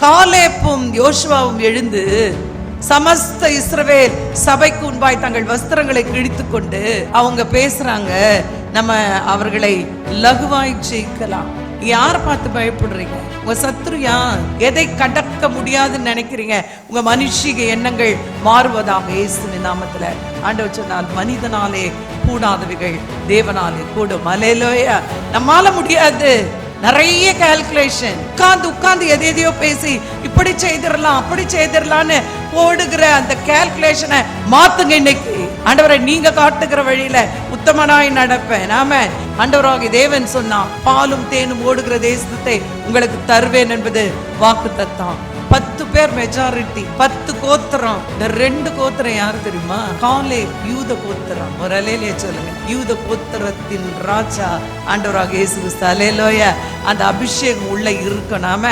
காலேப்பும் யோசுவாவும் எழுந்து சமஸ்த இஸ்ரவேல் சபைக்கு முன்பாய் தங்கள் வஸ்திரங்களை கிழித்து கொண்டு அவங்க பேசுறாங்க, நம்ம அவர்களை லகுவாய் ஜெயிக்கலாம். யார பார்த்து பயப்படுறீங்க? உங்க சத்ரு யார்? எதை கடக்க முடியாதுன்னு நினைக்கிறீங்க? உங்க மனுஷிக எண்ணங்கள் மாறுவதாக இயேசுவின் நாமத்துல. ஆண்டவர் சொன்னால் மனிதனாலே கூடாதவைகள் தேவனாலே கூடும். அல்லேலூயா. நம்மால முடியாது. நிறைய கால்குலேஷன், உட்கார்ந்து எதையோ பேசி இப்படி செய்திடலாம் அப்படி செய்திடலான்னு போடுகிற அந்த கால்குலேஷனை மாத்துங்க இன்னைக்கு. ஆண்டவரை, நீங்க காட்டுகிற வழியில உத்தமனாய் நடப்பேன். நாம ஆண்டவராகிய தேவன் சொன்னா, பாலும் தேனும் ஓடுகிற தேசத்தை உங்களுக்கு தருவேன் என்பது வாக்கு தத்தம். 10 பேர் மெஜாரிட்டி, 10 கோத்திரம். இந்த 2 கோத்திரம் யாரு தெரியுமா? காலே யூத கோத்திரம். ஒரு அலேலியா சொல்லுங்க. யூத கோத்திரத்தின் ராஜா ஆண்டவராகிய இயேசு கிறிஸ்து. அல்லேலூயா. அந்த அபிஷேகம் உள்ள இருக்கணும்.